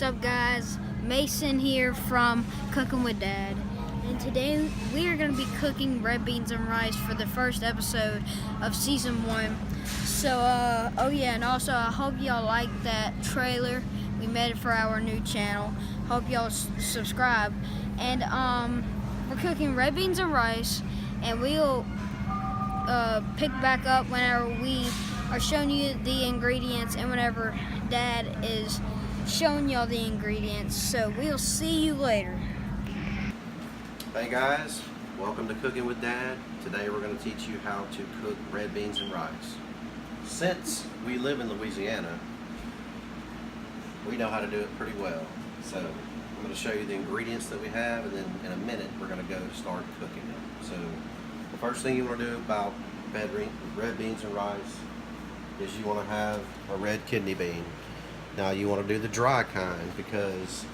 What's up, guys? Mason here from Cooking with Dad, and today we are going to be cooking red beans and rice for the first episode of season 1. So oh yeah, and also I hope y'all like that trailer. We made it for our new channel. Hope y'all subscribe. And we're cooking red beans and rice, and we'll pick back up whenever we are showing you the ingredients and whenever Dad is showing y'all the ingredients. So we'll see you later. Hey guys, welcome to Cooking with Dad. Today we're going to teach you how to cook red beans and rice. Since we live in Louisiana, we know how to do it pretty well. So I'm going to show you the ingredients that we have, and then in a minute we're going to go start cooking them. So the first thing you want to do about red beans and rice is you want to have a red kidney bean. Now you want to do the dry kind, because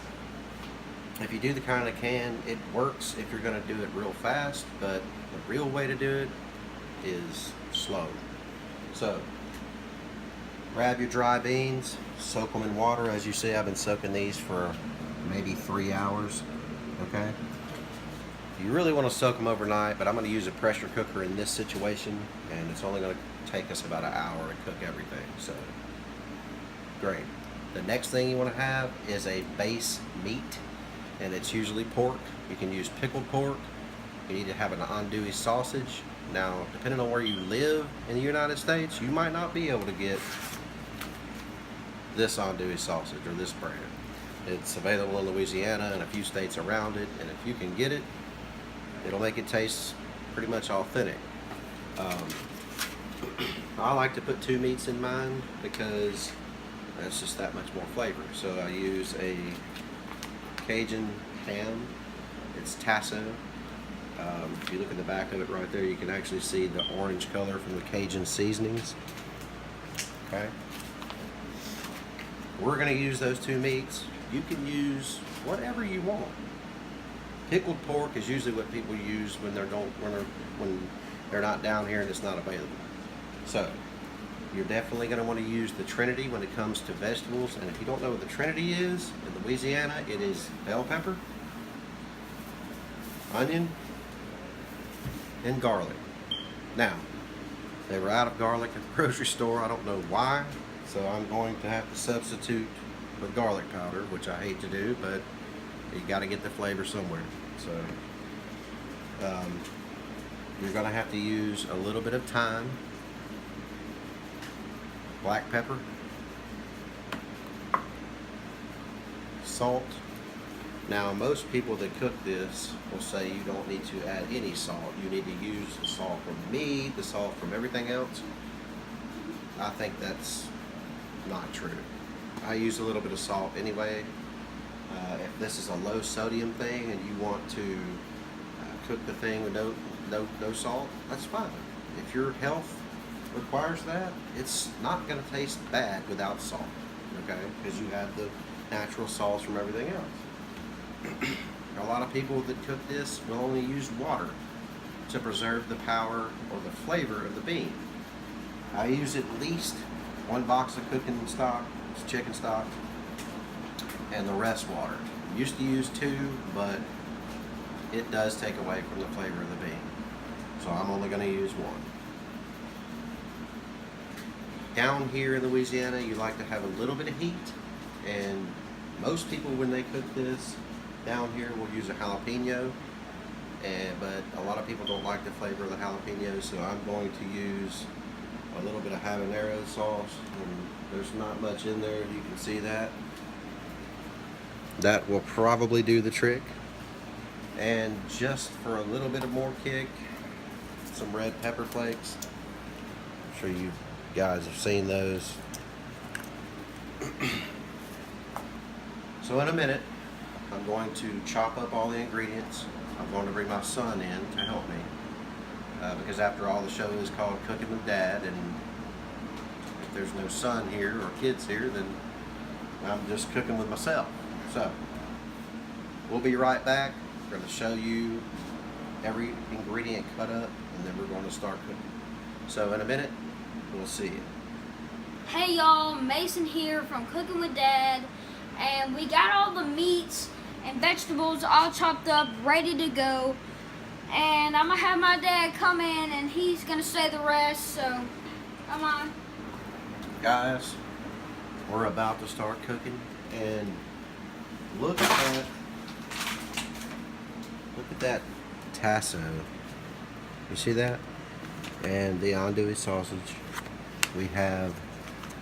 if you do the kind of can, it works if you're going to do it real fast, but the real way to do it is slow. So grab your dry beans, soak them in water. As you see, I've been soaking these for maybe 3 hours. Okay, you really want to soak them overnight, but I'm going to use a pressure cooker in this situation, and it's only going to take us about an hour to cook everything. So great. The next thing you want to have is a base meat, and it's usually pork. You can use pickled pork. You need to have an andouille sausage. Now, depending on where you live in the United States, you might not be able to get this andouille sausage or this brand. It's available in Louisiana and a few states around it, and if you can get it, it'll make it taste pretty much authentic. I like to put 2 meats in mine because that's just that much more flavor. So I use a Cajun ham. It's Tasso. If you look in the back of it right there, you can actually see the orange color from the Cajun seasonings. Okay. We're going to use those 2 meats. You can use whatever you want. Pickled pork is usually what people use when they're not down here and it's not available. So you're definitely going to want to use the Trinity when it comes to vegetables. And if you don't know what the Trinity is, in Louisiana, it is bell pepper, onion, and garlic. Now, they were out of garlic at the grocery store. I don't know why. So I'm going to have to substitute with garlic powder, which I hate to do, but you got to get the flavor somewhere. So you're going to have to use a little bit of thyme, black pepper, salt. Now, most people that cook this will say you don't need to add any salt. You need to use the salt from meat, the salt from everything else. I think that's not true. I use a little bit of salt anyway. If this is a low sodium thing and you want to cook the thing with no salt, that's fine. If your health requires that, it's not going to taste bad without salt, okay? Because you have the natural salts from everything else. A lot of people that cook this will only use water to preserve the power or the flavor of the bean. I use at least 1 box of cooking stock, it's chicken stock, and the rest water. Used to use 2, but it does take away from the flavor of the bean. So I'm only going to use 1. Down here in Louisiana, you like to have a little bit of heat, and most people when they cook this down here will use a jalapeno, but a lot of people don't like the flavor of the jalapeno, so I'm going to use a little bit of habanero sauce, and there's not much in there. You can see that. That will probably do the trick. And just for a little bit of more kick, some red pepper flakes. I'm sure you guys have seen those. So in a minute, I'm going to chop up all the ingredients. I'm going to bring my son in to help me. Because after all, the show is called Cooking with Dad, and if there's no son here or kids here, then I'm just cooking with myself. So we'll be right back. We're going to show you every ingredient cut up, and then we're going to start cooking. So in a minute, we'll see you. Hey y'all, Mason here from Cooking with Dad. And we got all the meats and vegetables all chopped up, ready to go. And I'm gonna have my dad come in and he's gonna say the rest, so come on. Guys, we're about to start cooking, and look at that tasso. You see that? And the andouille sausage. We have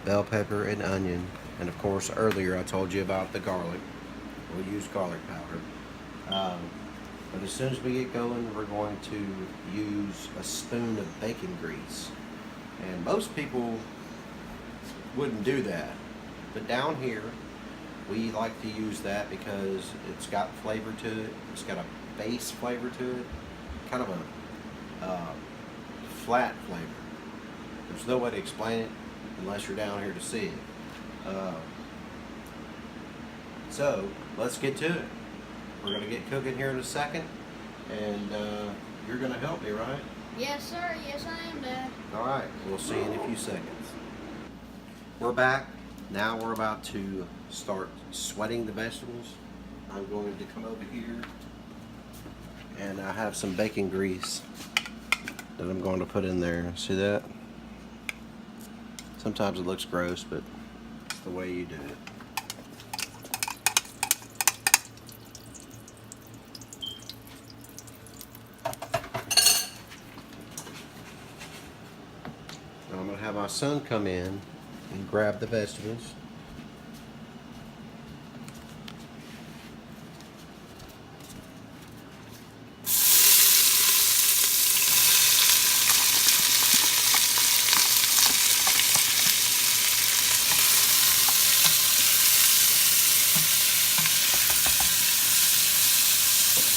bell pepper and onion, and of course earlier I told you about the garlic. We'll use garlic powder. But as soon as we get going, we're going to use a spoon of bacon grease. And most people wouldn't do that, but down here we like to use that because it's got flavor to it. It's got a base flavor to it, kind of a flat flavor. There's no way to explain it unless you're down here to see it. So let's get to it. We're gonna get cooking here in a second, and you're gonna help me, right? Yes, sir. Yes, I am, Dad. All right, we'll see you in a few seconds. We're back. Now we're about to start sweating the vegetables. I'm going to come over here, and I have some bacon grease that I'm going to put in there. See that? Sometimes it looks gross, but it's the way you do it. Now I'm going to have my son come in and grab the vegetables.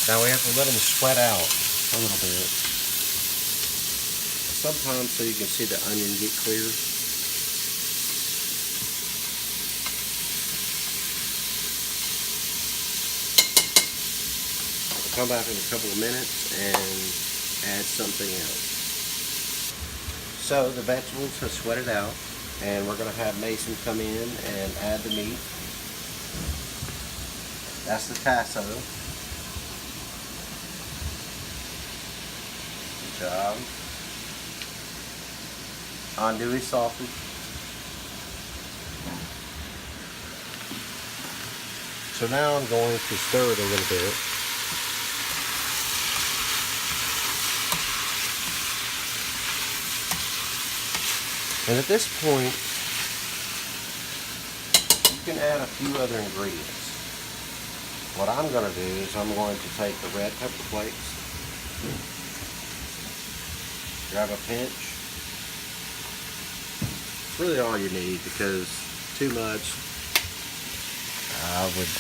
Now we have to let them sweat out a little bit. Sometimes so you can see the onion get clear. I'll come back in a couple of minutes and add something else. So the vegetables have sweated out, and we're going to have Mason come in and add the meat. That's the tasso. Good job. Andouille sausage. So now I'm going to stir it a little bit. And at this point, you can add a few other ingredients. What I'm going to do is I'm going to take the red pepper flakes, grab a pinch. It's really all you need, because too much would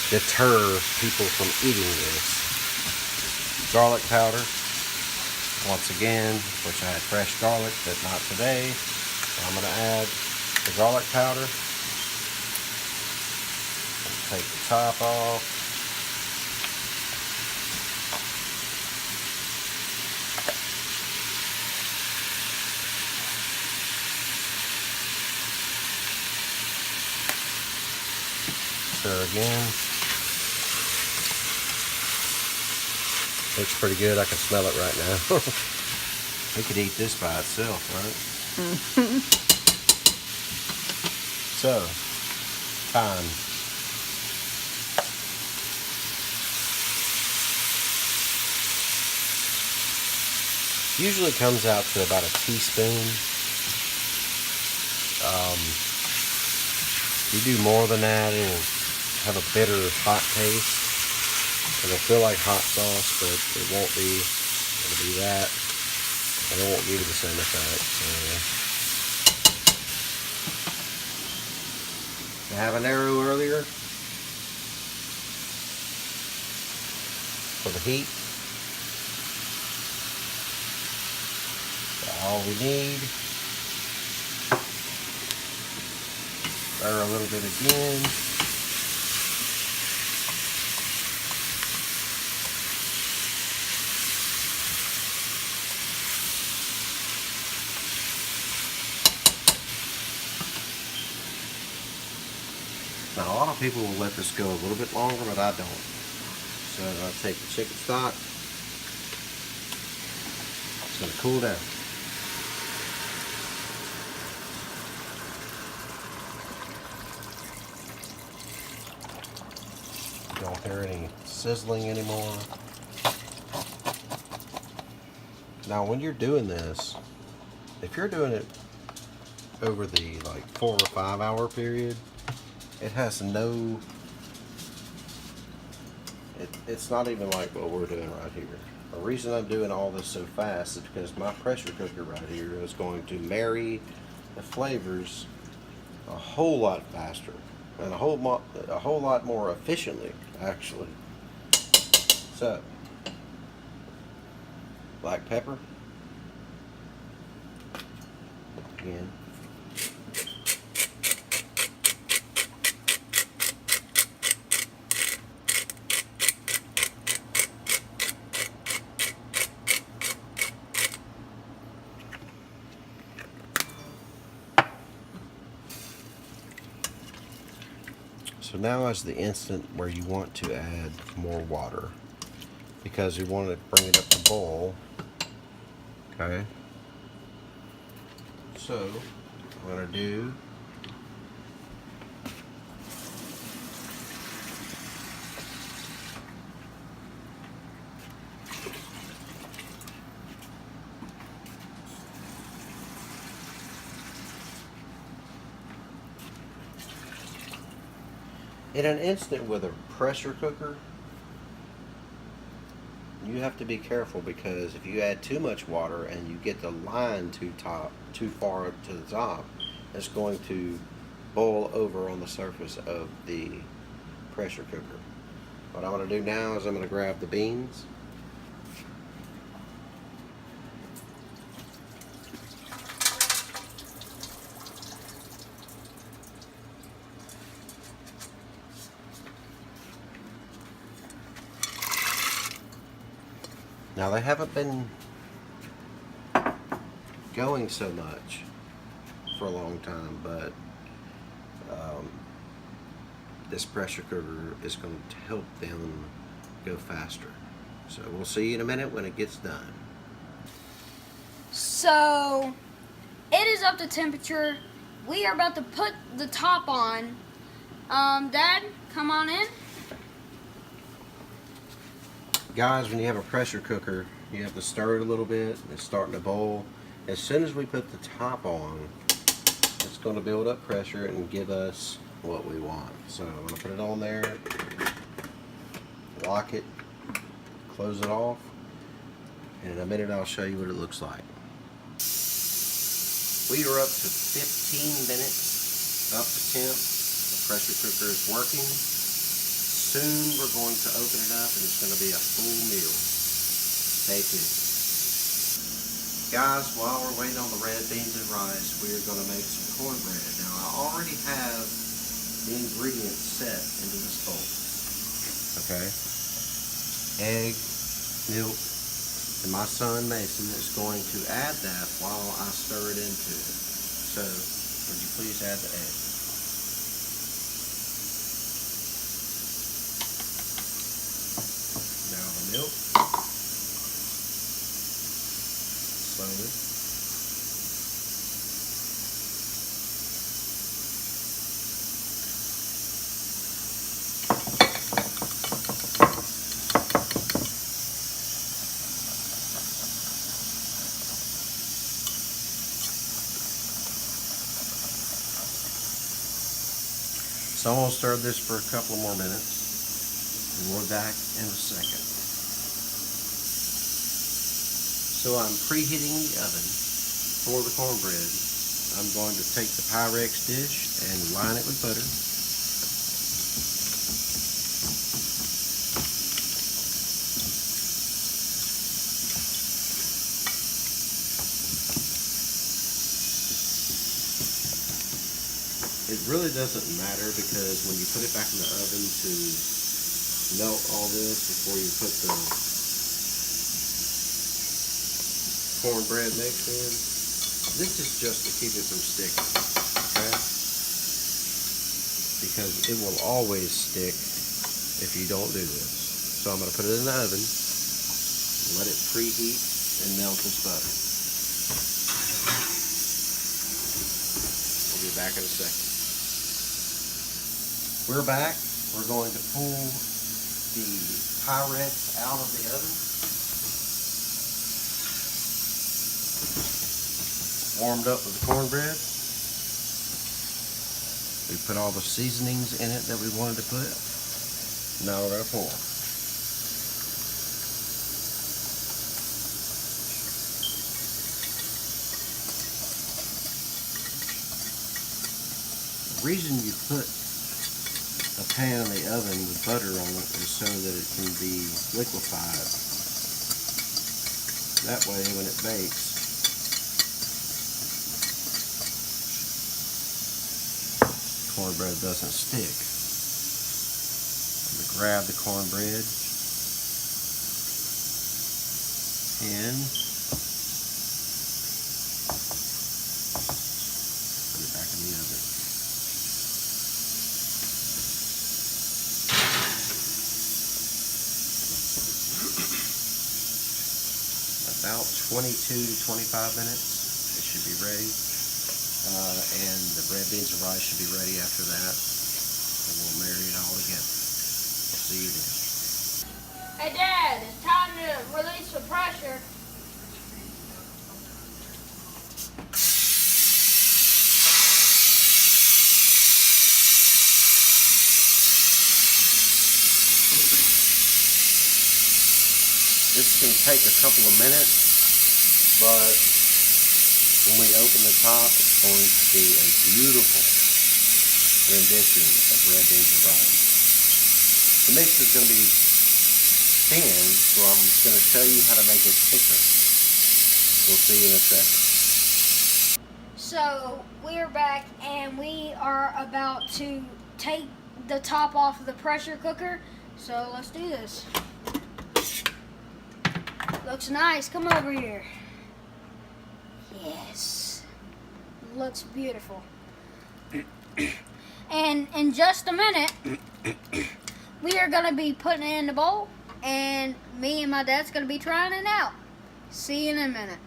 deter people from eating this. Garlic powder, once again, wish I had fresh garlic, but not today. So I'm going to add the garlic powder. Take the top off. Stir again. Looks pretty good. I can smell it right now. We could eat this by itself, right? So, time. Usually comes out to about a teaspoon. You do more than that, it'll have a bitter, hot taste. It'll feel like hot sauce, but it won't be. It'll be that, and it won't give you the same effect. So, I have an arrow earlier for the heat. That's all we need. Stir a little bit again. Now a lot of of people will let this go a little bit longer, but I don't. So I'll take the chicken stock. It's going to cool down. Don't hear any sizzling anymore. Now when you're doing this, if you're doing it over the like 4 or 5 hour period, it has no, it's not even like what we're doing right here. The reason I'm doing all this so fast is because my pressure cooker right here is going to marry the flavors a whole lot faster and a whole lot more efficiently, actually. So, black pepper again. So now is the instant where you want to add more water, because you want to bring it up to boil. Okay. So I'm going to do in an instant with a pressure cooker, you have to be careful, because if you add too much water and you get the line too far up to the top, it's going to boil over on the surface of the pressure cooker. What I'm going to do now is I'm going to grab the beans. Now they haven't been going so much for a long time, but this pressure cooker is going to help them go faster. So we'll see you in a minute when it gets done. So it is up to temperature. We are about to put the top on. Dad, come on in. Guys, when you have a pressure cooker, you have to stir it a little bit. It's starting to boil. As soon as we put the top on, it's going to build up pressure and give us what we want. So I'm going to put it on there, lock it, close it off, and in a minute I'll show you what it looks like. We are up to 15 minutes up to temp. The pressure cooker is working. Soon we're going to open it up and it's going to be a full meal. Stay tuned. Guys, while we're waiting on the red beans and rice, we are going to make some cornbread. Now I already have the ingredients set into this bowl. Okay? Egg, milk, and my son Mason is going to add that while I stir it into it. So, would you please add the egg? Now the milk. Slowly. So I'm going to stir this for a couple more minutes, and we'll be back in a second. So I'm preheating the oven for the cornbread. I'm going to take the Pyrex dish and line it with butter. It really doesn't matter, because when you put it back in the oven to melt all this before you put the cornbread mix in, this is just to keep it from sticking, okay? because it will always stick if you don't do this. So I'm going to put it in the oven, let it preheat and melt this butter. We'll be back in a second. We're back. We're going to pull the Pyrex out of the oven. Warmed up with the cornbread. We put all the seasonings in it that we wanted to put. Now we're going to pour. The reason you put a pan in the oven with butter on it is so that it can be liquefied. That way when it bakes, cornbread doesn't stick. I'm going to grab the cornbread and put it back in the oven. About 22 to 25 minutes, it should be ready. And the red beans and rice should be ready after that. And we'll marry it all together. See you then. Hey Dad, it's time to release the pressure. This is going to take a couple of minutes, but when we open the top, it's going to be a beautiful rendition of red beans and rice. The mix is going to be thin, so I'm just going to show you how to make it thicker. We'll see you in a second. So we're back and we are about to take the top off of the pressure cooker. So let's do this. Looks nice. Come over here. Yes. Looks beautiful. And in just a minute, we are going to be putting it in the bowl, and me and my dad's going to be trying it out. See you in a minute.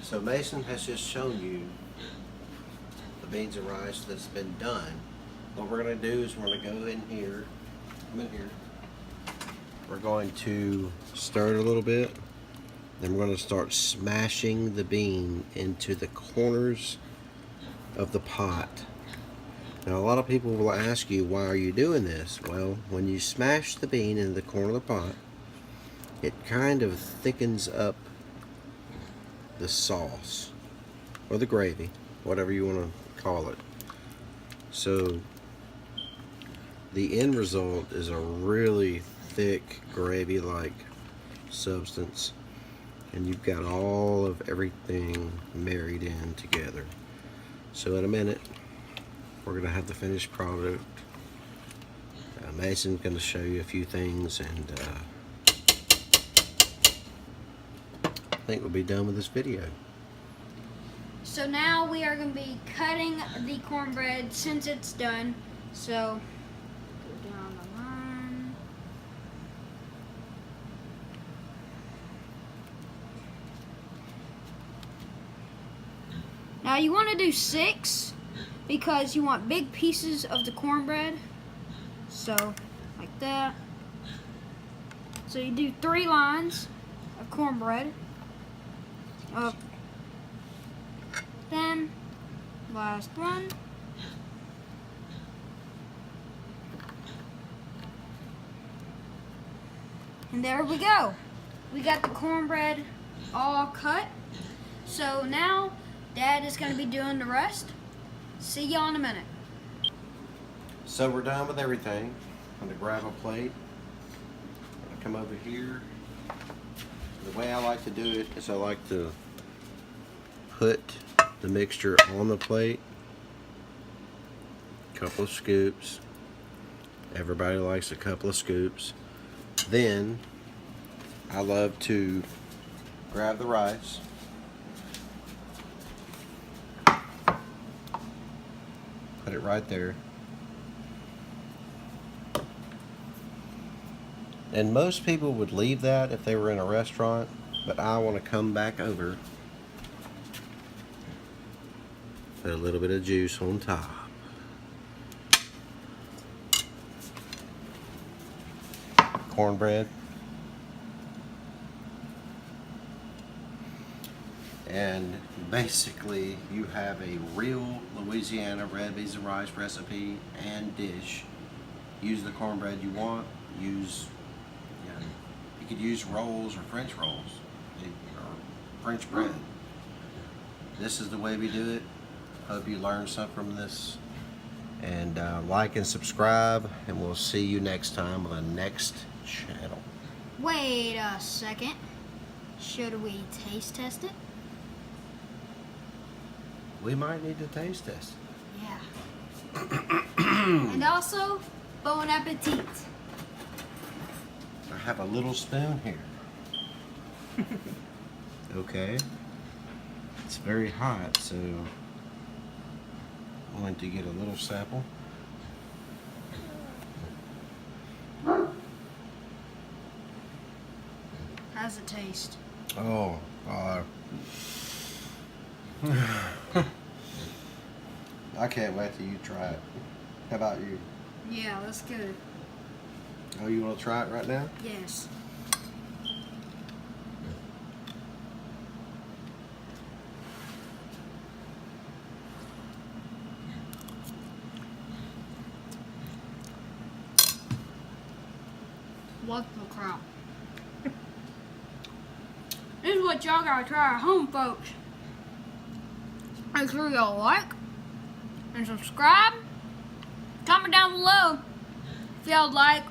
So Mason has just shown you the beans and rice that's been done. What we're going to do is we're going to go in here. Come in here. We're going to stir it a little bit. Then we're going to start smashing the bean into the corners of the pot. Now a lot of people will ask you, why are you doing this? Well, when you smash the bean in the corner of the pot, it kind of thickens up the sauce or the gravy, whatever you want to call it. So the end result is a really thick gravy-like substance, and you've got all of everything married in together. So in a minute we're going to have the finished product. Mason's going to show you a few things, and I think we'll be done with this video. So now we are going to be cutting the cornbread since it's done. So go down the line. Now you want to do 6 because you want big pieces of the cornbread. So like that. So you do 3 lines of cornbread. Up. Then last one. And there we go. We got the cornbread all cut. So now Dad is going to be doing the rest. See y'all in a minute. So we're done with everything. I'm going to grab a plate. I'm going to come over here. The way I like to do it is I like to put the mixture on the plate. Couple of scoops. Everybody likes a couple of scoops. Then I love to grab the rice. Put it right there. And most people would leave that if they were in a restaurant, but I want to come back over. Put a little bit of juice on top. Cornbread. And basically you have a real Louisiana red beans and rice recipe and dish. Use the cornbread you want. Use, you could use rolls or French rolls or French bread. This is the way we do it. Hope you learned something from this. And like and subscribe, and we'll see you next time on the next channel. Wait a second. Should we taste test it? We might need to taste test. Yeah. And also, bon appetit. I have a little spoon here. Okay. It's very hot, so I'm going to get a little sample. How's it taste? Oh, I can't wait till you try it. How about you? Yeah, that's good. Oh, you want to try it right now? Yes. What the crap? This is what y'all gotta try at home, folks. Make sure y'all like and subscribe. Comment down below if y'all like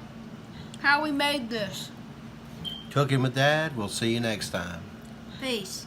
how we made this. Cooking with Dad. We'll see you next time. Peace.